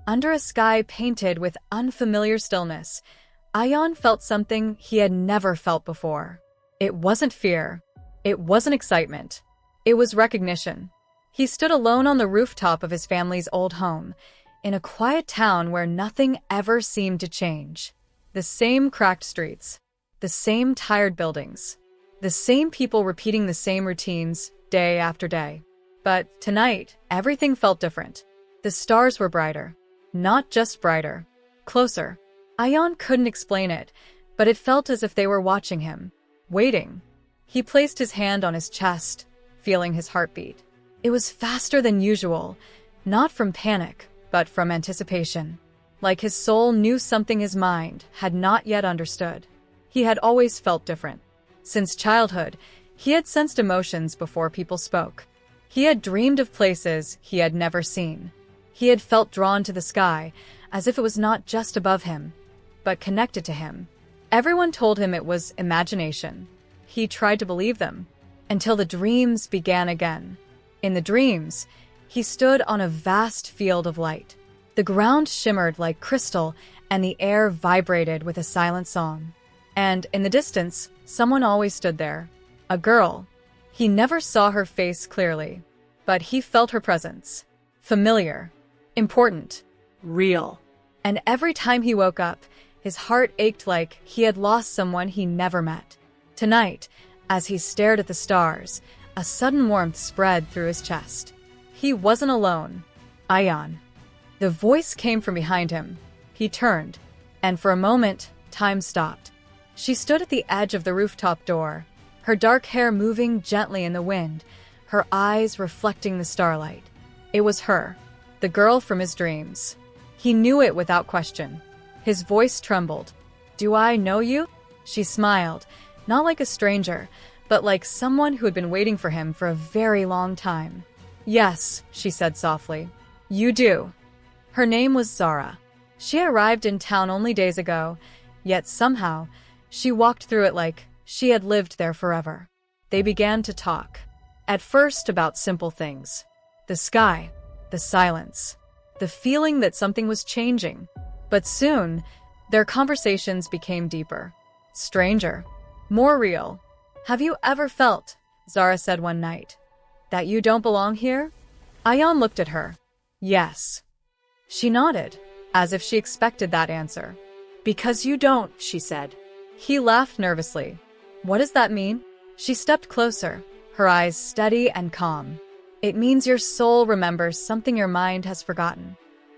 Under a sky painted with unfamiliar stillness, Ion felt something he had never felt before. It wasn't fear. It wasn't excitement. It was recognition. He stood alone on the rooftop of his family's old home, in a quiet town where nothing ever seemed to change. The same cracked streets, the same tired buildings, the same people repeating the same routines day after day. But tonight, everything felt different. The stars were brighter. Not just brighter. Closer. Ion couldn't explain it, but it felt as if they were watching him. Waiting. He placed his hand on his chest, feeling his heartbeat. It was faster than usual, not from panic, but from anticipation. Like his soul knew something his mind had not yet understood. He had always felt different. Since childhood, he had sensed emotions before people spoke. He had dreamed of places he had never seen. He had felt drawn to the sky, as if it was not just above him, but connected to him. Everyone told him it was imagination. He tried to believe them, until the dreams began again. In the dreams, he stood on a vast field of light. The ground shimmered like crystal, and the air vibrated with a silent song. And in the distance, someone always stood there. A girl. He never saw her face clearly, but he felt her presence. Familiar. Important. Real. And every time he woke up, his heart ached like he had lost someone he never met. Tonight, as he stared at the stars, a sudden warmth spread through his chest. He wasn't alone. Ion. The voice came from behind him. He turned, and for a moment, time stopped. She stood at the edge of the rooftop door, her dark hair moving gently in the wind, her eyes reflecting the starlight. It was her, the girl from his dreams. He knew it without question. His voice trembled. "Do I know you?" She smiled, not like a stranger, but like someone who had been waiting for him for a very long time. "Yes," she said softly. "You do." Her name was Zara. She had arrived in town only days ago, yet somehow, she walked through it like she had lived there forever. They began to talk. At first about simple things. The sky, the silence, the feeling that something was changing. But soon, their conversations became deeper. Stranger. More real. "Have you ever felt," Zara said one night, "that you don't belong here?" Ion looked at her. "Yes." She nodded, as if she expected that answer. "Because you don't," she said. He laughed nervously. "What does that mean?" She stepped closer, her eyes steady and calm. "It means your soul remembers something your mind has forgotten."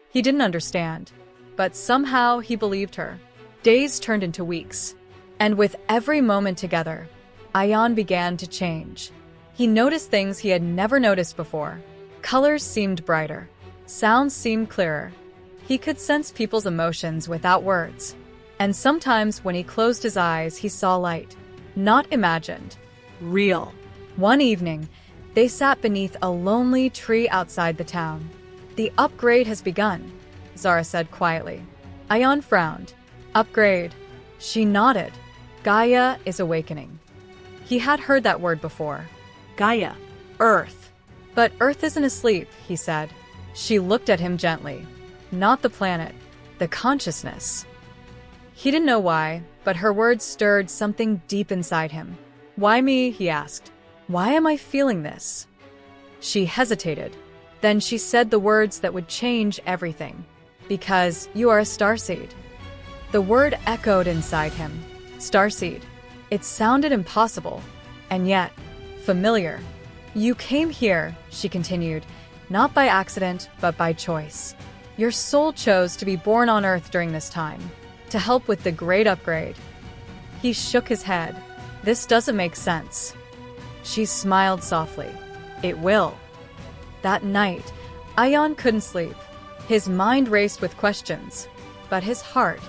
He didn't understand, but somehow he believed her. Days turned into weeks, and with every moment together, Ion began to change. He noticed things he had never noticed before. Colors seemed brighter. Sounds seemed clearer. He could sense people's emotions without words. And sometimes when he closed his eyes, he saw light. Not imagined. Real. One evening, they sat beneath a lonely tree outside the town. "The upgrade has begun," Zara said quietly. Ion frowned. "Upgrade." She nodded. "Gaia is awakening." He had heard that word before. Gaia. Earth. "But Earth isn't asleep," he said. She looked at him gently. "Not the planet. The consciousness." He didn't know why, but her words stirred something deep inside him. "Why me?" he asked. "Why am I feeling this?" She hesitated. Then she said the words that would change everything. "Because you are a starseed." The word echoed inside him. Starseed. It sounded impossible, and yet familiar. "You came here," she continued, "not by accident, but by choice. Your soul chose to be born on Earth during this time, to help with the great upgrade." He shook his head. "This doesn't make sense." She smiled softly. "It will." That night, Ion couldn't sleep. His mind raced with questions, but his heart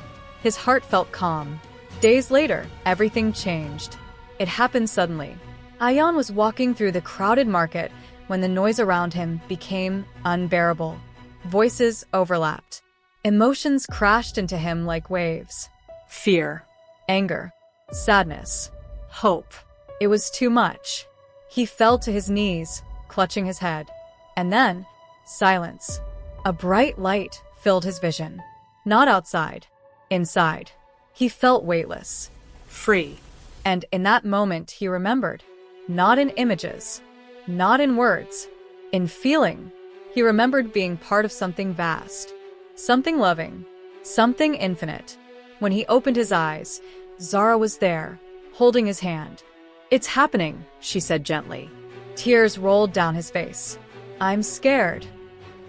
felt calm. Days later, everything changed. It happened suddenly. Ion was walking through the crowded market when the noise around him became unbearable. Voices overlapped. Emotions crashed into him like waves. Fear, anger, sadness, hope. It was too much. He fell to his knees, clutching his head. And then, silence. A bright light filled his vision. Not outside, inside. He felt weightless, Free. and in that moment he remembered. Not in images, not in words, in feeling. He remembered being part of something vast, something loving, something infinite. When he opened his eyes, Zara was there, holding his hand. "It's happening," she said gently. Tears rolled down his face. "I'm scared."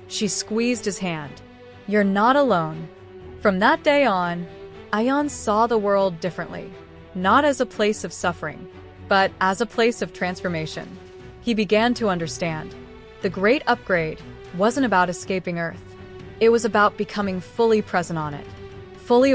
She squeezed his hand. "You're not alone." From that day on, Ayan saw the world differently, not as a place of suffering, but as a place of transformation. He began to understand. The great upgrade wasn't about escaping Earth. It was about becoming fully present on it, fully